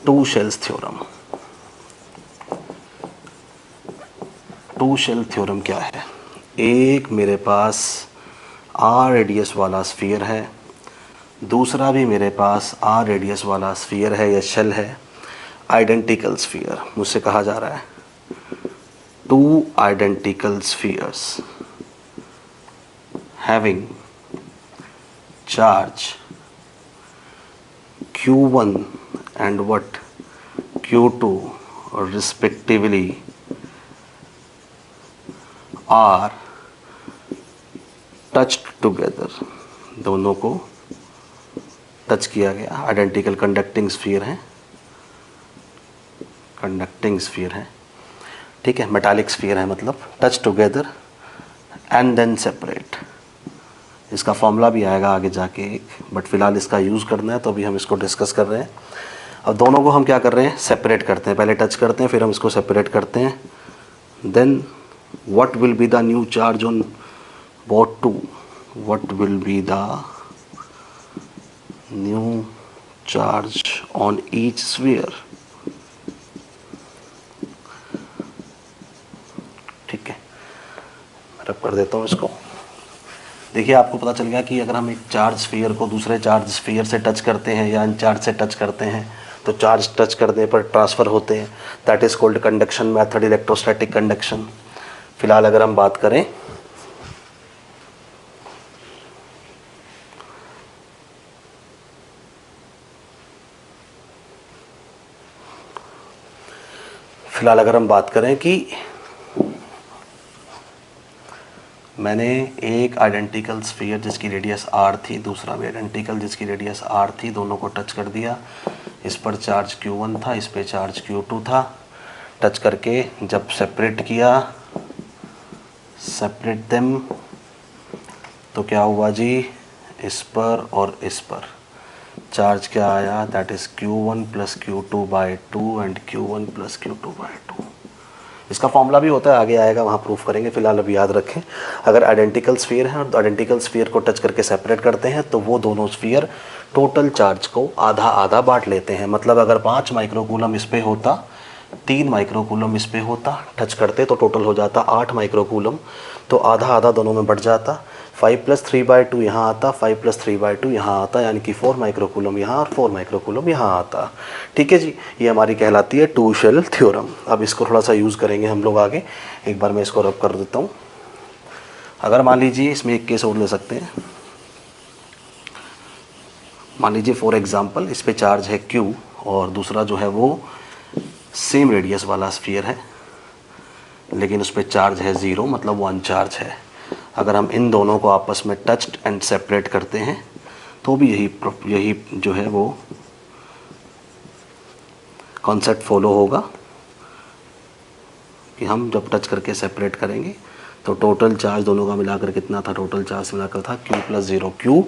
To shells theorem. Two shell theorem क्या है? एक मेरे पास आर रेडियस वाला स्फीयर है, दूसरा भी मेरे पास आर रेडियस वाला स्फीयर है या शेल है, आइडेंटिकल स्फीयर। मुझसे कहा जा रहा है two identical spheres having charge Q1 and what Q2 respectively are touched together। दोनों को टच किया गया, आइडेंटिकल कंडक्टिंग स्फीयर है, कंडक्टिंग स्फीयर है, ठीक है, मेटालिक स्फीयर है, मतलब touch together and then separate. इसका फॉर्मूला भी आएगा आगे जाके एक, बट फिलहाल इसका यूज़ करना है तो अभी हम इसको डिस्कस कर रहे हैं। अब दोनों को हम क्या कर रहे हैं? सेपरेट करते हैं। पहले टच करते हैं, फिर हम इसको सेपरेट करते हैं। Then what will be the new charge on both two? What will be the new charge on each sphere? ठीक है, मैं रब कर देता हूँ इसको। देखिए, आपको पता चल गया कि अगर हम एक चार्ज स्फीयर को दूसरे चार्ज स्फीयर से टच करते हैं या अनचार्ज से टच करते हैं तो चार्ज टच करने पर ट्रांसफ़र होते हैं। That is called conduction method, electrostatic conduction. फिलहाल अगर हम बात करें कि मैंने एक आइडेंटिकल स्फीयर जिसकी रेडियस r थी, दूसरा भी आइडेंटिकल जिसकी रेडियस r थी, दोनों को टच कर दिया। इस पर चार्ज Q1 था, इस पे चार्ज Q2 था। टच करके जब सेपरेट किया, सेपरेट देम, तो क्या हुआ जी? इस पर और इस पर चार्ज क्या आया? That is Q1 plus Q2/2 and Q1 plus Q2/2। इसका फॉर्मूला भी होता है, आगे आएगा, वहाँ प्रूफ करेंगे। फिलहाल अभी याद रखें, अगर आइडेंटिकल स्फीयर है और आइडेंटिकल स्फीयर को टच करके सेपरेट करते हैं तो वो दोनों स्फीयर टोटल चार्ज को आधा आधा बांट लेते हैं। मतलब अगर 5 माइक्रोकूलम इस पे होता, 3 माइक्रोकूलम इस पे होता, टच करते तो टोटल हो जाता 8 माइक्रोकूलम, तो आधा आधा दोनों में बढ़ जाता। 5 + 3/2 यहाँ आता, 5 + 3/2 यहाँ आता, यानी कि 4 माइक्रोकूलम यहाँ और 4 माइक्रोकूलम यहाँ आता। ठीक है जी, ये हमारी कहलाती है टू शेल थ्योरम। अब इसको थोड़ा सा यूज़ करेंगे हम लोग आगे। एक बार मैं इसको रब कर देता हूँ। अगर मान लीजिए इसमें एक केस और ले सकते हैं। मान लीजिए फॉर एग्जांपल इस पे चार्ज है Q और दूसरा जो है वो सेम रेडियस वाला स्फीयर है, लेकिन उस पर चार्ज है 0, मतलब वो अनचार्ज है। अगर हम इन दोनों को आपस में टच्ड एंड सेपरेट करते हैं तो भी यही जो है वो कॉन्सेप्ट फॉलो होगा कि हम जब टच करके सेपरेट करेंगे तो टोटल चार्ज दोनों का मिलाकर कितना था? टोटल चार्ज मिलाकर था Q + 0 Q,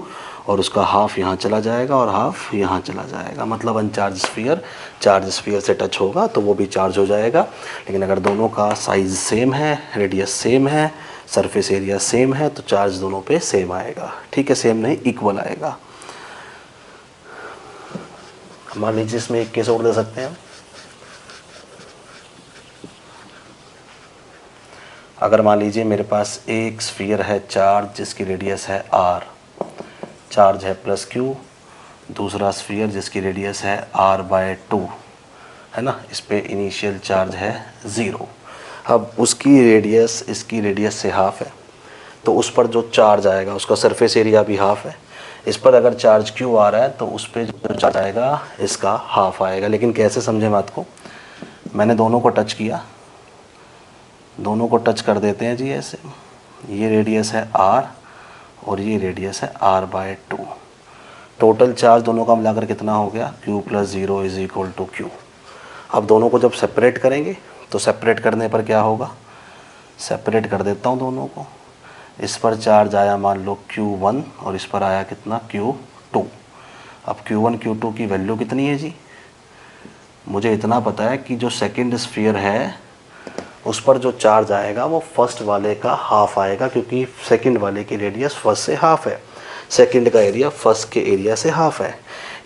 और उसका हाफ यहाँ चला जाएगा और हाफ यहाँ चला जाएगा। मतलब अनचार्ज स्फीयर चार्ज स्फीयर से टच होगा तो वो भी चार्ज हो जाएगा। लेकिन अगर दोनों का साइज़ सेम है, रेडियस सेम है, सरफेस एरिया सेम है, तो चार्ज दोनों पे सेम आएगा। ठीक है, सेम नहीं, इक्वल आएगा। मान लीजिए इसमें एक केस और दे सकते हैं। अगर मान लीजिए मेरे पास एक स्फीयर है चार्ज जिसकी रेडियस है r, चार्ज है +Q, दूसरा स्फीयर जिसकी रेडियस है r/2 है ना, इस पे इनिशियल चार्ज है 0। अब उसकी रेडियस इसकी रेडियस से हाफ है, तो उस पर जो चार्ज आएगा उसका सरफेस एरिया भी हाफ है। इस पर अगर चार्ज Q आ रहा है तो उस पर जो चार्ज आएगा इसका हाफ आएगा। लेकिन कैसे समझें बात को? मैंने दोनों को टच किया, दोनों को टच कर देते हैं जी ऐसे। ये रेडियस है r और ये रेडियस है r/2। टोटल चार्ज दोनों का मिलाकर कितना हो गया? Q + 0 = Q। अब दोनों को जब सेपरेट करेंगे तो सेपरेट करने पर क्या होगा? सेपरेट कर देता हूँ दोनों को। इस पर चार्ज आया मान लो Q1 और इस पर आया कितना? Q2। अब Q1 Q2 की वैल्यू कितनी है जी? मुझे इतना पता है कि जो सेकंड स्फीयर है उस पर जो चार्ज आएगा वो फर्स्ट वाले का हाफ आएगा, क्योंकि सेकंड वाले की रेडियस फर्स्ट से हाफ है। सेकंड का एरिया फर्स्ट के एरिया से हाफ है।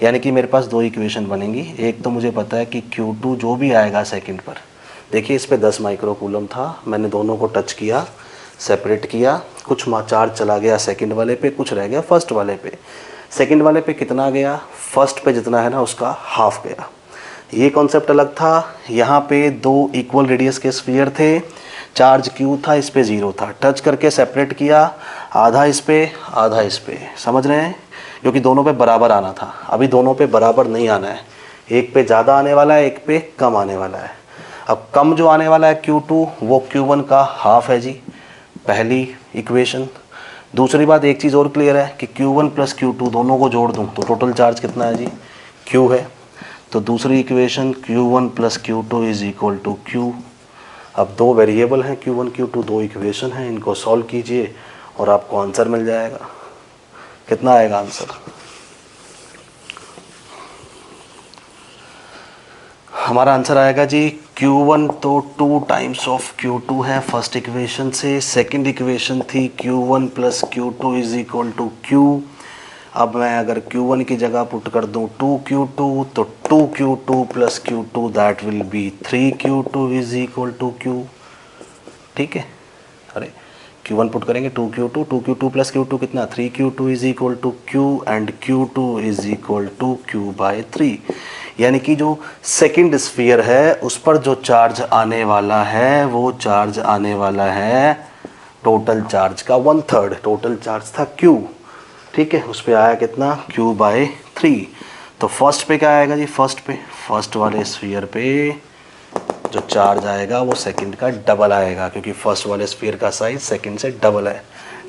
यानी कि मेरे पास दो इक्वेशन बनेंगी। एक तो मुझे पता है कि Q2 जो भी आएगा सेकंड पर, देखिए इस पे 10 माइक्रो कूलम था, मैंने दोनों को टच किया, सेपरेट किया, कुछ चार्ज चला गया सेकंड वाले पे, कुछ रह गया फर्स्ट वाले पे। सेकंड वाले पे कितना गया, फर्स्ट पे जितना है ना उसका हाफ गया। ये कॉन्सेप्ट अलग था। यहाँ पे दो इक्वल रेडियस के स्फीयर थे, चार्ज Q था, इस पे 0 था, टच करके सेपरेट किया, आधा इस पे आधा इस पे, समझ रहे हैं, क्योंकि दोनों पे बराबर आना था। अभी दोनों पे बराबर नहीं आना है, एक पे ज़्यादा आने वाला है, एक पे कम आने वाला है। अब कम जो आने वाला है Q2 वो Q1 का हाफ है जी, पहली इक्वेशन। दूसरी बात एक चीज़ और क्लियर है कि Q1 प्लस Q2 दोनों को जोड़ दूँ तो टोटल चार्ज कितना है जी, Q है। तो दूसरी equation Q1 plus Q2 is equal to Q। अब दो वेरिएबल हैं Q1 Q2, दो इक्वेशन हैं, इनको सॉल्व कीजिए और आपको आंसर मिल जाएगा। कितना आएगा आंसर, हमारा आंसर आएगा जी Q1 तो 2 टाइम्स ऑफ Q2 है फर्स्ट इक्वेशन से। सेकंड इक्वेशन थी Q1 plus Q2 is equal to Q। अब मैं अगर Q1 की जगह पुट कर दूं 2Q2 तो 2Q2 plus Q2 that will be 3Q2 is equal to Q। ठीक है, अरे Q1 पुट करेंगे 2Q2, 2Q2 प्लस Q2 कितना 3Q2 is equal to Q and Q2 is equal to Q by 3। यानी कि जो सेकंड स्फीयर है उस पर जो चार्ज आने वाला है वो चार्ज आने वाला है टोटल चार्ज का 1/3। टोटल चार्ज था Q, ठीक है, उस पर आया कितना Q बाय 3। तो फर्स्ट पे क्या आएगा जी, फर्स्ट पे, फर्स्ट वाले स्फीयर पे जो चार्ज आएगा वो सेकंड का डबल आएगा, क्योंकि फर्स्ट वाले स्फीयर का साइज सेकंड से डबल है।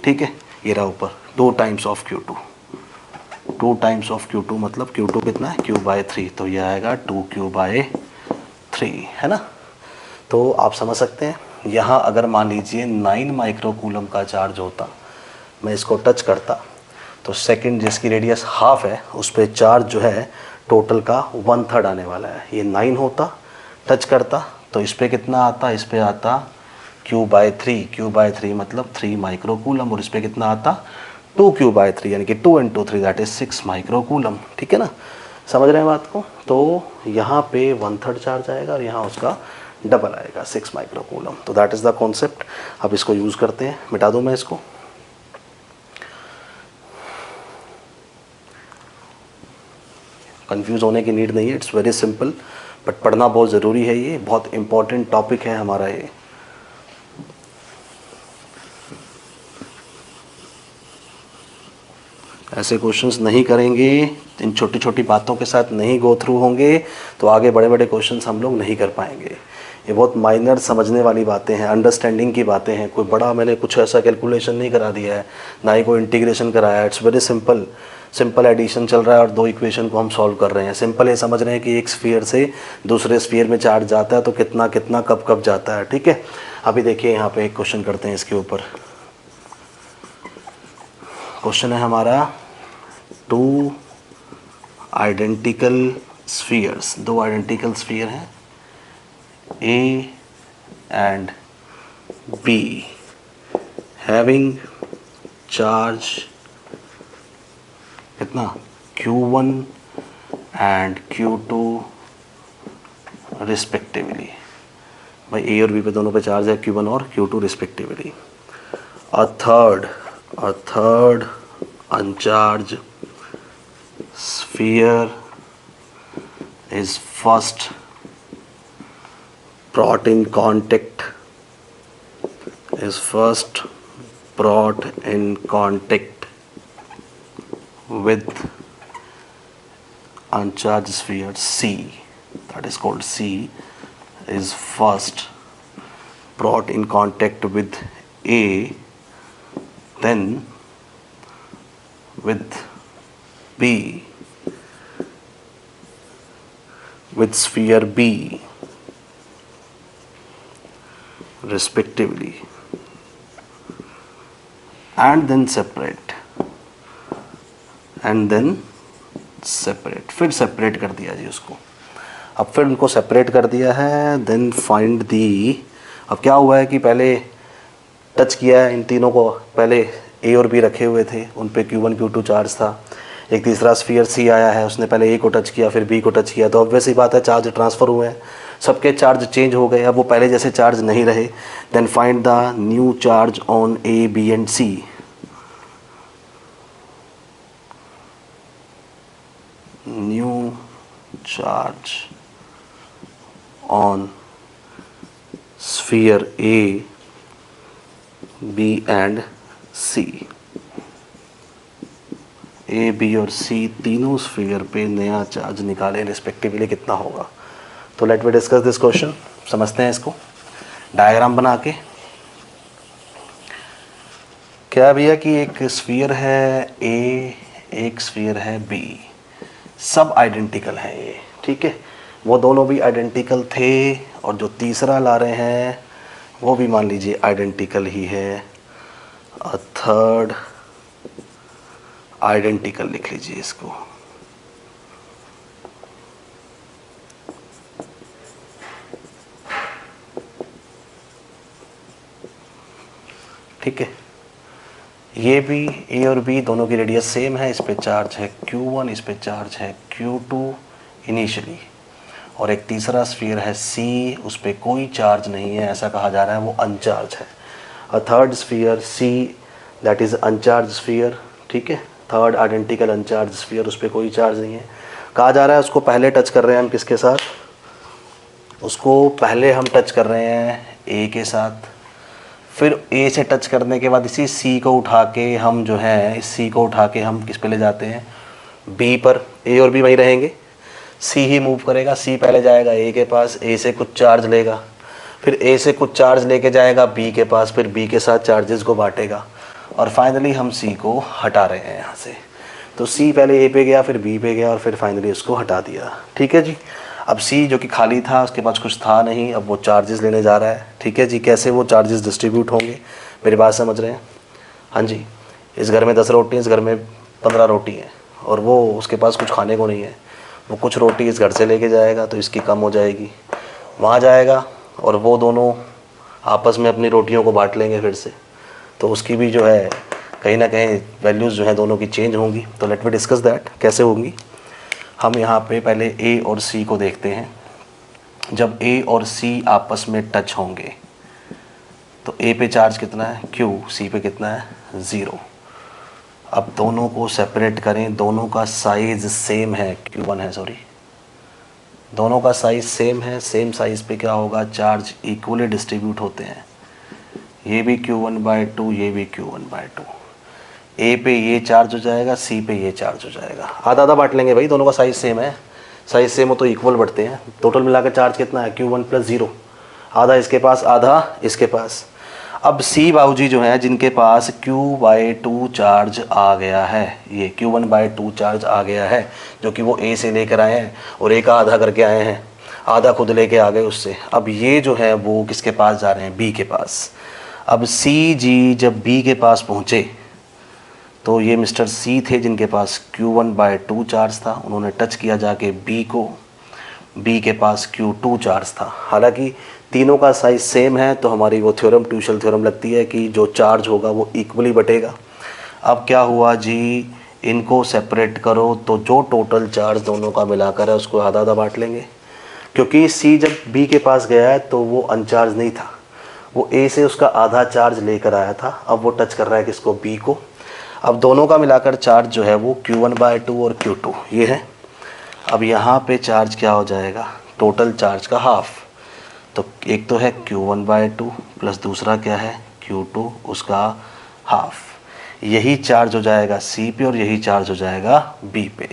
ठीक है, ये रहा ऊपर 2 times of Q2, 2 times of Q2 मतलब Q2 कितना है Q बाय 3, तो ये आएगा 2Q बाय 3, है ना। तो आप समझ सकते हैं यहाँ अगर मान लीजिए 9 माइक्रो कूलम का चार्ज होता, मैं इसको टच करता तो सेकंड जिसकी रेडियस हाफ है उस पर चार्ज जो है टोटल का 1/3 आने वाला है। ये 9 होता, टच करता तो इस पर कितना आता, इस पर आता Q बाय 3, Q बाय 3 मतलब 3 माइक्रो कूलम, और इस पर कितना आता 2Q बाय 3 यानी कि 2 × 3 दैट इज 6 माइक्रो कूलम। ठीक है ना, समझ रहे हैं बात को। तो यहाँ पे 1/3 चार्ज आएगा और यहाँ उसका डबल आएगा 6 माइक्रो कूलम। तो दैट इज़ द कॉन्सेप्ट। अब इसको यूज़ करते हैं, मिटा दूँ मैं इसको। कंफ्यूज होने की नीड नहीं है, इट्स वेरी सिंपल, बट पढ़ना बहुत ज़रूरी है, ये बहुत इम्पॉर्टेंट टॉपिक है हमारा ये। ऐसे क्वेश्चंस नहीं करेंगे, इन छोटी छोटी बातों के साथ नहीं गो थ्रू होंगे तो आगे बड़े बड़े क्वेश्चंस हम लोग नहीं कर पाएंगे। ये बहुत माइनर समझने वाली बातें हैं, अंडरस्टैंडिंग की बातें हैं। कोई बड़ा मैंने कुछ ऐसा कैलकुलेशन नहीं करा दिया है, ना ही कोई इंटीग्रेशन कराया है। It's very simple, simple addition चल रहा है और दो इक्वेशन को हम सॉल्व कर रहे हैं। सिंपल ये समझ रहे हैं कि एक स्फीयर से दूसरे स्फीयर में चार्ज जाता है तो कितना कितना कब कब जाता है। ठीक है, अभी देखिए यहाँ पे एक क्वेश्चन करते हैं इसके ऊपर। क्वेश्चन है हमारा 2 आइडेंटिकल स्फीयर्स, 2 आइडेंटिकल स्फीयर हैं A and B having charge कितना Q1 and Q2 रिस्पेक्टिवली। भाई A और B पे दोनों पे चार्ज है Q1 और Q2 respectively. A third uncharged sphere is first brought in contact with uncharged sphere C, that is called C, is first brought in contact with A, then with B, with sphere B respectively, and then separate, फिर separate कर दिया जी उसको। अब फिर उनको separate कर दिया है, देन फाइंड दी। अब क्या हुआ है कि पहले टच किया है इन तीनों को, पहले ए और बी रखे हुए थे, उन पे Q1 Q2 चार्ज था। एक तीसरा स्फीयर सी आया है, उसने पहले ए को टच किया फिर बी को टच किया, तो ऑब्वियस ही बात है चार्ज ट्रांसफ़र हुए हैं, सबके चार्ज चेंज हो गए, अब वो पहले जैसे चार्ज नहीं रहे। Then find the new charge on A B and C. New charge on sphere A B and C. A B और सी तीनों स्फीयर पे नया चार्ज निकालें रिस्पेक्टिवली, कितना होगा। तो let we discuss this question. समझते हैं इसको डायग्राम बना के। क्या भैया कि एक स्फीयर है ए, एक स्फीयर है बी, सब आइडेंटिकल हैं ये, ठीक है। वो दोनों भी आइडेंटिकल थे और जो तीसरा ला रहे हैं वो भी मान लीजिए आइडेंटिकल ही है। थर्ड आइडेंटिकल लिख लीजिए इसको। ठीक है, ये भी ए और बी दोनों की रेडियस सेम है, इस पे चार्ज है Q1, इस पे चार्ज है Q2 इनिशियली, और एक तीसरा स्फीयर है सी, उस पे कोई चार्ज नहीं है, ऐसा कहा जा रहा है वो अनचार्ज है। A third sphere see that is अनचार्ज sphere, ठीक है, थर्ड आइडेंटिकल अनचार्ज स्फीयर, उस पे कोई चार्ज नहीं है। कहा जा रहा है उसको पहले टच कर रहे हैं हम किसके साथ, उसको पहले हम टच कर रहे हैं ए के साथ, फिर ए से टच करने के बाद इसी सी को उठा के हम जो है इस सी को उठा के हम किस पे ले जाते हैं, बी पर। ए और बी वहीं रहेंगे, सी ही मूव करेगा, सी पहले जाएगा ए के पास, ए से कुछ चार्ज लेगा, फिर ए से कुछ चार्ज लेके जाएगा बी के पास, फिर बी के साथ चार्जेस को बांटेगा, और फाइनली हम सी को हटा रहे हैं यहाँ से। तो सी पहले ए पे गया, फिर बी पे गया, और फिर फाइनली उसको हटा दिया, ठीक है जी। अब सी जो कि खाली था, उसके पास कुछ था नहीं, अब वो चार्जेस लेने जा रहा है, ठीक है जी। कैसे वो चार्जेस डिस्ट्रीब्यूट होंगे, मेरी बात समझ रहे हैं। हाँ जी, इस घर में 10 रोटी, इस घर में 15 रोटी हैं, और वो उसके पास कुछ खाने को नहीं है, वो कुछ रोटी इस घर से लेके जाएगा तो इसकी कम हो जाएगी, वहाँ जाएगा और वो दोनों आपस में अपनी रोटियों को बांट लेंगे फिर से, तो उसकी भी जो है कहीं ना कहीं वैल्यूज़ जो है दोनों की चेंज होंगी। तो लेट वी डिस्कस दैट कैसे होंगी। हम यहाँ पे पहले ए और सी को देखते हैं। जब ए और सी आपस में टच होंगे तो ए पे चार्ज कितना है Q, सी पे कितना है 0। अब दोनों को सेपरेट करें, दोनों का साइज़ सेम है, Q1 है सॉरी, दोनों का साइज़ सेम है, सेम साइज़ पे क्या होगा, चार्ज इक्वली डिस्ट्रीब्यूट होते हैं। ये भी Q1/2, ये भी Q1/2। ए पे ये चार्ज हो जाएगा, सी पे ये चार्ज हो जाएगा, आधा आधा बांट लेंगे भाई, दोनों का साइज़ सेम है, साइज़ सेम हो तो इक्वल बढ़ते हैं। टोटल मिलाकर चार्ज कितना है Q1 + 0, आधा इसके पास आधा इसके पास। अब सी बाबूजी जो है जिनके पास Q/2 चार्ज आ गया है, ये Q1/2 चार्ज आ गया है, जो कि वो ए से लेकर आए हैं और ए का आधा करके आए हैं, आधा खुद लेके आ गए उससे। अब ये जो है वो किसके पास जा रहे हैं, बी के पास। अब सी जी जब बी के पास पहुँचे तो ये मिस्टर सी थे जिनके पास Q1/2 चार्ज था, उन्होंने टच किया जाके बी को, बी के पास Q2 चार्ज था। हालांकि तीनों का साइज़ सेम है तो हमारी वो थ्योरम, ट्यूशल थ्योरम लगती है कि जो चार्ज होगा वो इक्वली बटेगा। अब क्या हुआ जी, इनको सेपरेट करो तो जो टोटल चार्ज दोनों का मिलाकर है उसको आधा आधा बांट लेंगे, क्योंकि सी जब बी के पास गया है तो वो अनचार्ज नहीं था, वो ए से उसका आधा चार्ज लेकर आया था, अब वो टच कर रहा है किसको, बी को। अब दोनों का मिलाकर चार्ज जो है वो Q1/2 और Q2 ये है। अब यहाँ पे चार्ज क्या हो जाएगा, टोटल चार्ज का हाफ, तो एक तो है Q1/2 प्लस दूसरा क्या है Q2 उसका हाफ, यही चार्ज हो जाएगा C पे और यही चार्ज हो जाएगा B पे।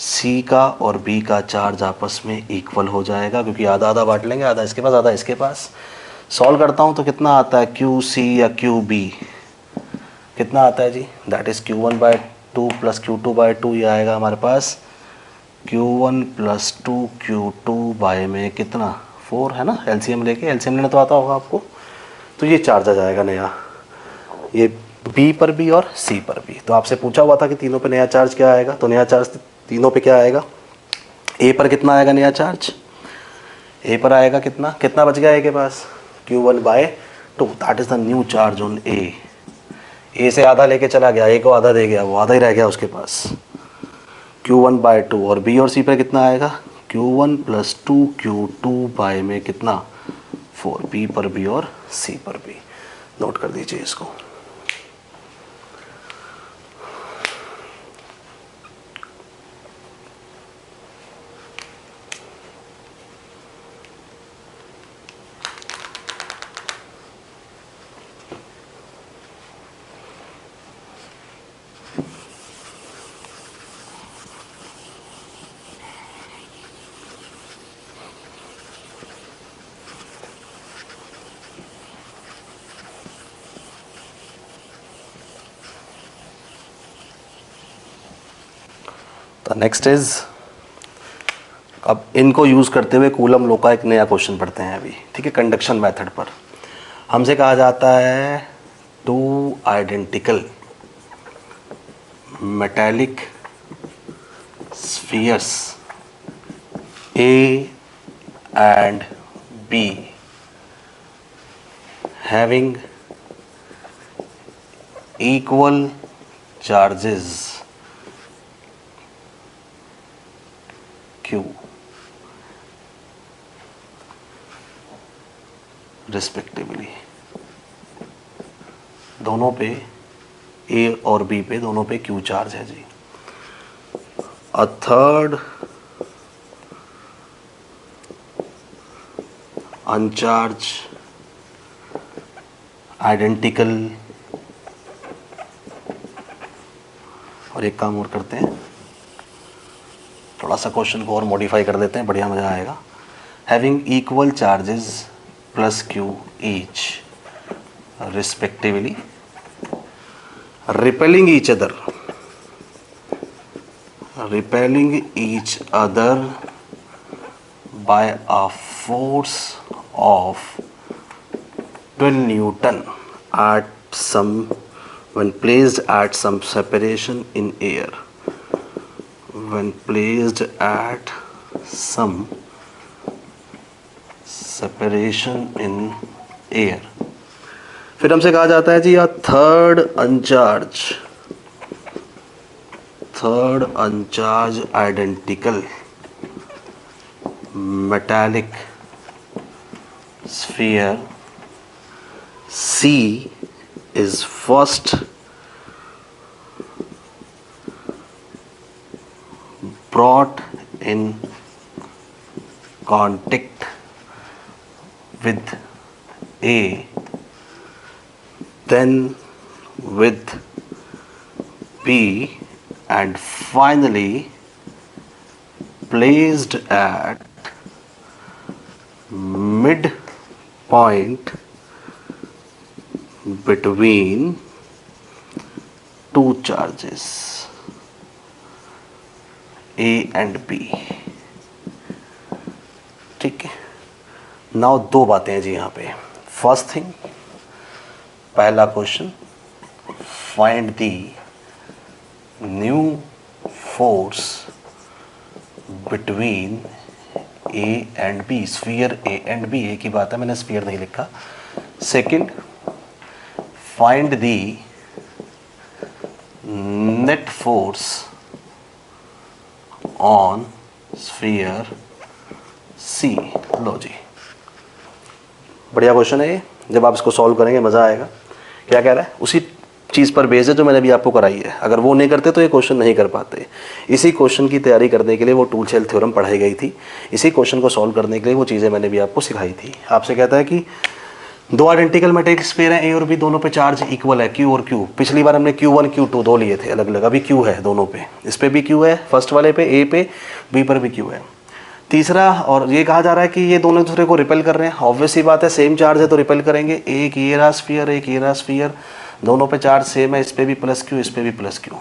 C का और B का चार्ज आपस में इक्वल हो जाएगा, क्योंकि आधा आधा बांट लेंगे, आधा इसके पास आधा इसके पास। सॉल्व करता हूँ तो कितना आता है QC या QB, कितना आता है जी, that is Q1/2 plus Q2/2, ये आएगा हमारे पास Q1 + 2 Q2 बाय में कितना 4 है ना, एलसीएम लेके, एलसीएम लेना तो आता होगा आपको। तो ये चार्ज आ जाएगा नया, ये बी पर भी और सी पर भी। तो आपसे पूछा हुआ था कि तीनों पे नया चार्ज क्या आएगा, तो नया चार्ज तीनों पे क्या आएगा, ए पर कितना आएगा नया चार्ज, ए पर आएगा कितना, कितना बच गया ए के पास Q1/2, that is the new charge on A. A से आधा लेके चला गया, ए को आधा दे गया, वो आधा ही रह गया उसके पास, Q1/2। और बी और सी पे कितना आएगा, Q1 + 2 Q2 बाय में कितना 4, बी पर बी और सी पर बी। नोट कर दीजिए इसको। तो नेक्स्ट इज, अब इनको यूज़ करते हुए कूलम लॉ का एक नया क्वेश्चन पढ़ते हैं अभी, ठीक है। कंडक्शन मेथड पर हमसे कहा जाता है two identical metallic spheres A and B having equal charges Q respectively, दोनों पे A और B पे दोनों पे Q चार्ज है जी। A third uncharged identical, और एक काम और करते हैं, थोड़ा सा क्वेश्चन को और मॉडिफाई कर देते हैं, बढ़िया मज़ा आएगा। Having equal charges plus Q each respectively, repelling each other by a force of 12 Newton at some, when placed at some separation in air, when placed at some separation in air। फिर हमसे कहा जाता है जी या third अनचार्ज identical metallic sphere C is first brought in contact with A, then with B, and finally placed at midpoint between two charges A and B, ठीक है। Now दो बातें हैं जी यहाँ पे। फर्स्ट थिंग, पहला question, find the new force between A and B, sphere A and B, एक ही बात है, मैंने स्फीयर नहीं लिखा। Second, find the net force on sphere C। लो जी, बढ़िया क्वेश्चन है ये। जब आप इसको सॉल्व करेंगे मज़ा आएगा। क्या कह रहा है, उसी चीज़ पर बेस है जो मैंने अभी आपको कराई है। अगर वो नहीं करते तो ये क्वेश्चन नहीं कर पाते। इसी क्वेश्चन की तैयारी करने के लिए वो टूल शेल थ्योरम पढ़ाई गई थी। इसी क्वेश्चन को सॉल्व करने के लिए वो चीज़ें मैंने भी आपको सिखाई थी। आपसे कहता है कि दो आइडेंटिकल मेटेरियल स्फीयर हैं, ए और बी, दोनों पे चार्ज इक्वल है, क्यू और क्यू। पिछली बार हमने Q1 Q2 दो लिए थे अलग अलग, अभी क्यू है दोनों पे। इस पर भी क्यू है, फर्स्ट वाले पे ए पे, बी पर भी क्यू है। तीसरा, और ये कहा जा रहा है कि ये दोनों दूसरे को रिपेल कर रहे हैं। ऑब्वियस सी बात है, सेम चार्ज है तो रिपेल करेंगे। एक ये रहा स्फीयर, एक ये रहा स्फीयर, दोनों पे चार्ज सेम है, इस पे भी प्लस क्यू, इस पे भी प्लस क्यू।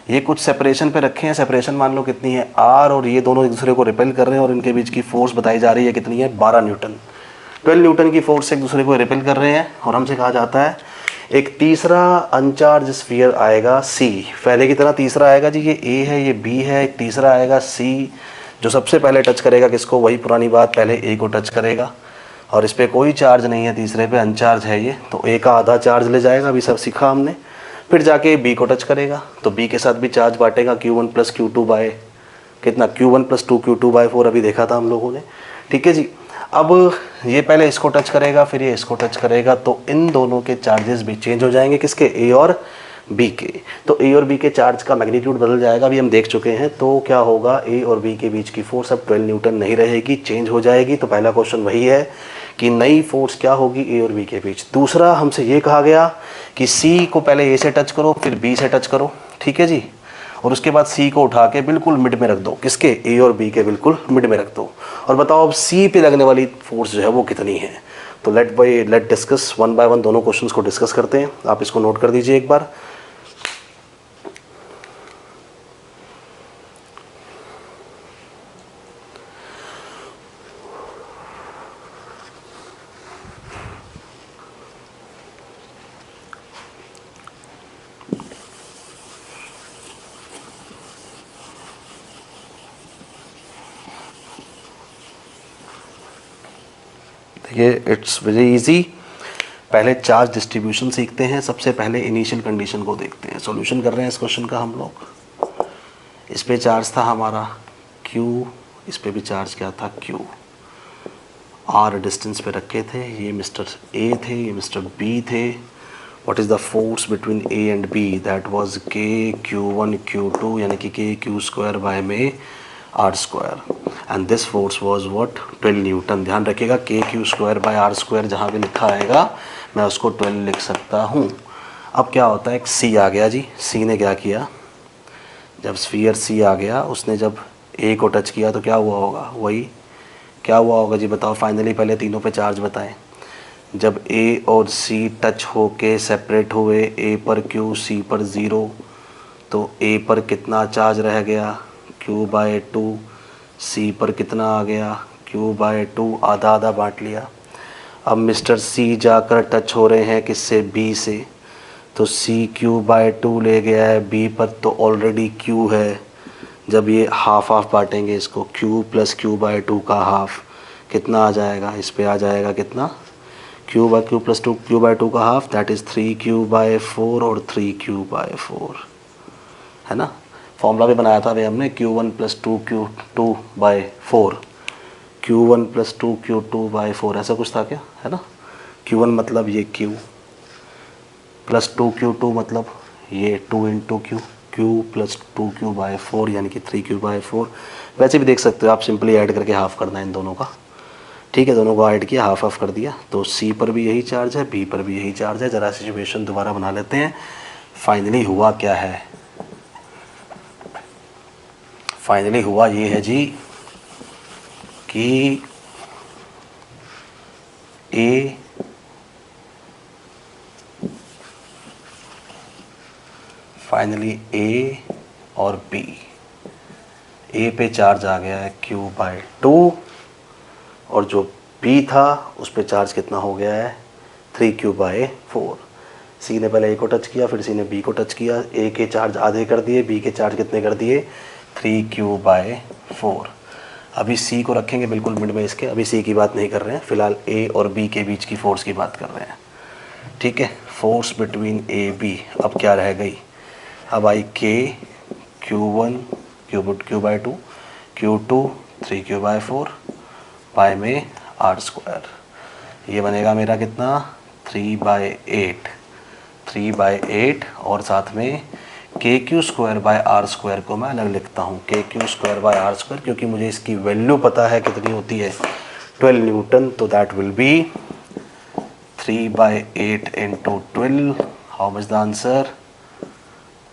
ये कुछ सेपरेशन पे रखे हैं, सेपरेशन मान लो कितनी है R, और ये दोनों एक दूसरे को रिपेल कर रहे हैं और इनके बीच की फोर्स बताई जा रही है कितनी है, 12 न्यूटन। 12 न्यूटन की फोर्स से एक दूसरे को रिपेल कर रहे हैं। और हमसे कहा जाता है एक तीसरा अनचार्ज स्फीयर आएगा C, पहले की तरह तीसरा आएगा जी, ये A है, ये B है, एक तीसरा आएगा C, जो सबसे पहले टच करेगा किसको, वही पुरानी बात, पहले A को टच करेगा। और इस पर कोई चार्ज नहीं है, तीसरे पे अनचार्ज है ये, तो A का आधा चार्ज ले जाएगा, अभी सब सीखा हमने। फिर जाके बी को टच करेगा तो बी के साथ भी charge बांटेगा Q1 plus Q2 bye कितना Q1 प्लस 2Q2 बाय 4 अभी देखा था हम लोगों ने, ठीक है जी। अब ये पहले इसको टच करेगा फिर ये इसको टच करेगा, तो इन दोनों के चार्जेस भी चेंज हो जाएंगे, किसके, ए और बी के। तो ए और बी के चार्ज का मैग्नीट्यूड बदल जाएगा, अभी हम देख चुके हैं। तो क्या होगा, ए और बी के बीच की फोर्स अब 12 न्यूटन नहीं रहेगी, चेंज हो जाएगी। तो पहला क्वेश्चन वही है कि नई फोर्स क्या होगी ए और बी के बीच। दूसरा हमसे ये कहा गया कि सी को पहले ए से टच करो फिर बी से टच करो, ठीक है जी, और उसके बाद सी को उठा के बिल्कुल मिड में रख दो, किसके, ए और बी के बिल्कुल मिड में रख दो, और बताओ अब सी पे लगने वाली फोर्स जो है वो कितनी है। तो let discuss one by one, दोनों क्वेश्चंस को डिस्कस करते हैं। आप इसको नोट कर दीजिए एक बार। देखिए इट्स वेरी इजी। पहले चार्ज डिस्ट्रीब्यूशन सीखते हैं, सबसे पहले इनिशियल कंडीशन को देखते हैं। सॉल्यूशन कर रहे हैं इस क्वेश्चन का हम लोग। इस पे चार्ज था हमारा Q, इस पे भी चार्ज क्या था Q, R डिस्टेंस पे रखे थे। ये मिस्टर A थे, ये मिस्टर B थे। What is the force between A and B, that was K Q1 Q2 यानी कि K Q स्क्वायर बाय में R square, and this force was what, 12 Newton. ध्यान रखिएगा K Q square by R square जहाँ भी लिखा आएगा मैं उसको 12 लिख सकता हूँ। अब क्या होता है, एक C आ गया जी। C ने क्या किया, जब स्फीयर C आ गया उसने जब A को टच किया तो क्या हुआ होगा, वही क्या हुआ होगा जी बताओ फाइनली। पहले तीनों पे चार्ज बताएं। जब A और C टच होके सेपरेट हुए, A पर Q C पर 0, तो A पर कितना चार्ज रह गया, Q बाय 2, C पर कितना आ गया, Q बाय 2, आधा आधा बांट लिया। अब मिस्टर C जाकर टच हो रहे हैं किससे, B से, तो C Q बाय 2 ले गया है B पर, तो ऑलरेडी Q है। जब ये हाफ हाफ बांटेंगे इसको, Q प्लस Q बाय 2 का हाफ कितना आ जाएगा, इस पे आ जाएगा कितना, Q by Q plus 2 Q by 2 का half, that is 3Q by 4 और 3Q बाय 4, है ना। फॉर्मूला भी बनाया था अभी हमने, Q1 plus 2Q2 bye 4, Q1 plus 2Q2 bye 4, ऐसा कुछ था क्या, है ना। Q1 मतलब ये Q प्लस 2Q2 मतलब ये 2 into Q plus 2Q bye 4 यानी कि 3Q बाय 4। वैसे भी देख सकते हो आप, सिंपली ऐड करके हाफ करना है इन दोनों का, ठीक है। दोनों को ऐड किया, हाफ हाफ कर दिया, तो C पर भी यही चार्ज है, B पर भी यही चार्ज है। ज़रा सिचुएशन दोबारा बना लेते हैं। फाइनली हुआ क्या है, फाइनली हुआ ये है जी कि A फाइनली A और B, A पे चार्ज आ गया है Q बाय 2, और जो B था उस पे चार्ज कितना हो गया है, 3Q बाय 4। C ने पहले A को टच किया, फिर C ने B को टच किया। A के चार्ज आधे कर दिए, B के चार्ज कितने कर दिए, 3Q बाय 4। अभी C को रखेंगे बिल्कुल मिड में इसके, अभी C की बात नहीं कर रहे हैं, फिलहाल A और B के बीच की फोर्स की बात कर रहे हैं, ठीक है। फोर्स बिटवीन A B अब क्या रह गई, अब आई K Q1 Q by 2 Q2 3Q by 4 by में R स्क्वायर। ये बनेगा मेरा कितना, 3/8 और साथ में KQ square by R square को मैं अलग लिखता हूँ, KQ square by R square, क्योंकि मुझे इसकी वैल्यू पता है कितनी होती है, 12 न्यूटन। तो that will B 3/8 into 12, how much the answer,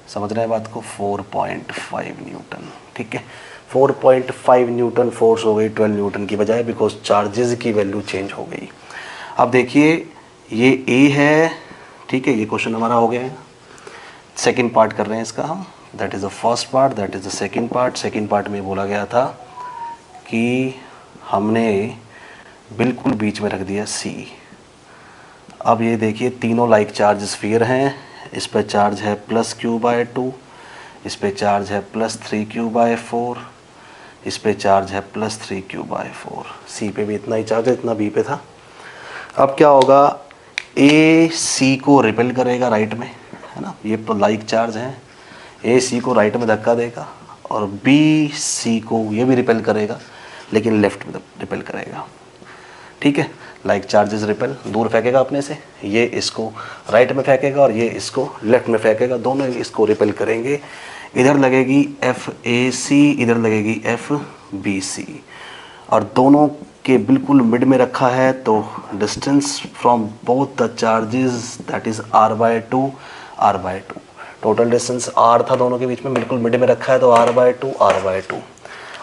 समझ रहे हैं बात को, 4.5 न्यूटन, ठीक है। 4.5 न्यूटन फोर्स हो गई 12 न्यूटन की बजाय, बिकॉज चार्जेस की वैल्यू चेंज हो गई। अब देखिए ये A है, ठीक है, ये क्वेश्चन हमारा हो गया है। सेकंड पार्ट कर रहे हैं इसका हम, that is the first part, that is the second part. Second part में बोला गया था कि हमने बिल्कुल बीच में रख दिया C। अब ये देखिए तीनों लाइक चार्ज स्फीयर हैं, इस पर चार्ज है प्लस Q बाय 2, इस पे चार्ज है प्लस 3Q बाय 4, इस पे चार्ज है प्लस 3Q बाय 4। C पे भी इतना ही चार्ज है, इतना B पे था। अब क्या होगा, A C को रिपेल करेगा राइट में, है ना, ये तो लाइक चार्ज हैं, ए सी को राइट में धक्का देगा और बी सी को ये भी रिपेल करेगा लेकिन लेफ्ट में रिपेल करेगा, ठीक है। लाइक चार्जेस रिपेल, दूर फेंकेगा अपने से, ये इसको राइट में फेंकेगा और ये इसको लेफ्ट में फेंकेगा, दोनों इसको रिपेल करेंगे। इधर लगेगी एफ ए सी, इधर लगेगी एफ बी सी, और दोनों के बिल्कुल मिड में रखा है, तो distance from both the charges that is r by 2 r by 2, total distance r था दोनों के बीच में, बिल्कुल मिड में रखा है तो r बाय 2 r बाय 2।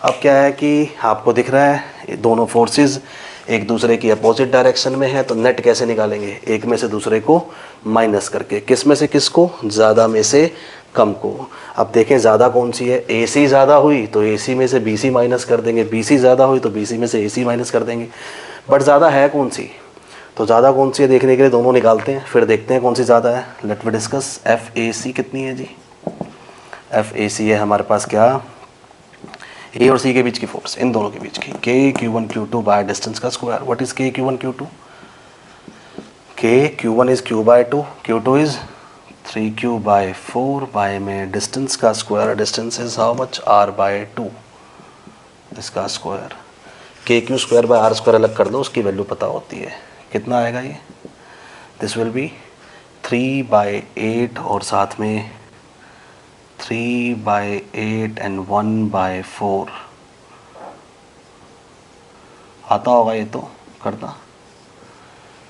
अब क्या है कि आपको दिख रहा है दोनों फोर्सेस एक दूसरे की अपोजिट डायरेक्शन में है, तो नेट कैसे निकालेंगे, एक में से दूसरे को माइनस करके, किस में से किसको, ज़्यादा में से कम को। अब देखें ज़्यादा कौन सी है, ए सी ज़्यादा हुई तो ए सी में से बी सी माइनस कर देंगे, बी सी ज़्यादा हुई तो बी सी में से ए सी माइनस कर देंगे, बट ज़्यादा है कौन सी, तो ज़्यादा कौन सी है देखने के लिए दोनों निकालते हैं, फिर देखते हैं कौन सी ज़्यादा है। Let we discuss. F A C कितनी है जी, एफ ए सी है हमारे पास क्या, ए और सी के बीच की फोर्स, इन दोनों के बीच की, K Q one Q two by distance का square. What is K Q one Q two, K Q one is Q by two, Q two is 3q by 4 by में डिस्टेंस का square, distance is how much, r by 2, इसका square. K Q square by are square अलग कर दो, उसकी value पता होती है, कितना आएगा ये, दिस विल बी 3 बाय 8 और साथ में 3 बाय 8 एंड 1 बाय 4 आता होगा ये तो करता,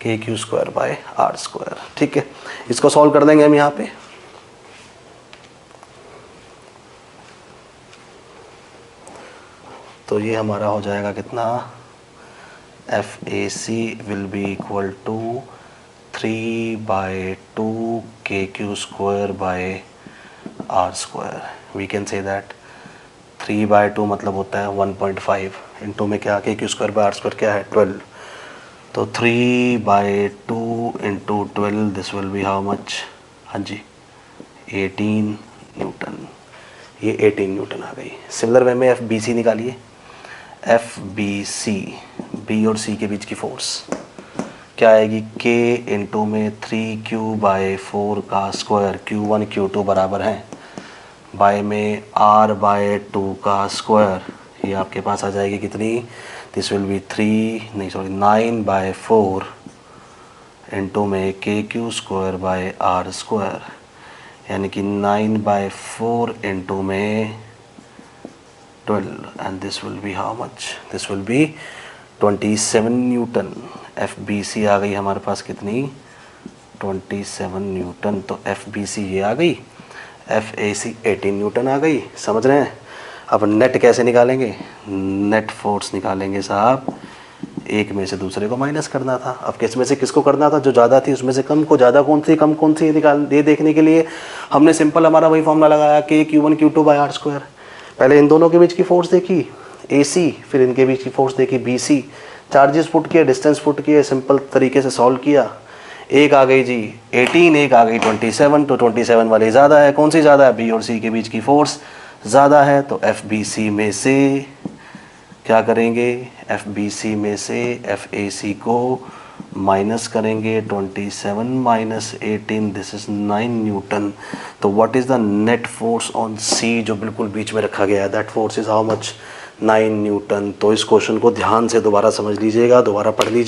K Q square by are square, ठीक है। इसको सॉल्व कर देंगे हम यहाँ पे, तो ये हमारा हो जाएगा कितना, F A C will be equal to 3 by 2 k Q square by are square. We can say that 3 by 2 मतलब होता है 1.5, इंटू में क्या, k Q square by are square क्या है 12, तो 3 by 2 into 12 this will be how much, हाँ जी 18 न्यूटन, ये 18 न्यूटन आ गई। सिमिलर वे में एफ बी सी निकालिए, एफ बी सी, बी और सी के बीच की फोर्स क्या आएगी, के इंटू में 3q बाय 4 का स्क्वायर, q1 q2 बराबर हैं, बाय में r बाय 2 का स्क्वायर, ये आपके पास आ जाएगी कितनी, this will be 9 by 4 into में K Q square by are square, यानी कि 9 बाय 4 इंटू में 12 and this will be how much, this will be 27 newton. F B C आ गई हमारे पास कितनी, 27 न्यूटन, तो एफ बी सी ये आ गई, एफ ए सी 18 न्यूटन आ गई, समझ रहे हैं। अब नेट कैसे निकालेंगे, नेट फोर्स निकालेंगे साहब, एक में से दूसरे को माइनस करना था, अब किस में से किसको करना था, जो ज़्यादा थी उसमें से कम को, ज़्यादा कौन सी कम कौन सी निकाल, ये देखने के लिए हमने सिंपल हमारा वही फॉर्मूला लगाया, k Q one Q two by are square. पहले इन दोनों के बीच की फोर्स देखी ए सी, फिर इनके बीच की फोर्स देखी बी सी, चार्जेस पुट किए, डिस्टेंस पुट किए, सिंपल तरीके से सॉल्व किया, एक आ गई जी 18, एक आ गई 27, तो 27 वाली ज़्यादा है, कौन सी ज़्यादा है, बी और सी के बीच की फोर्स ज़्यादा है, तो एफ बी सी में से क्या करेंगे, एफ बी सी में से एफ ए सी को माइनस करेंगे, 27 माइनस 18 दिस इज 9 न्यूटन, तो what is the net force on C जो बिल्कुल बीच में रखा गया है, that force is how much, 9 newton. तो इस क्वेश्चन को ध्यान से दोबारा समझ लीजिएगा, दोबारा पढ़ लीजिए।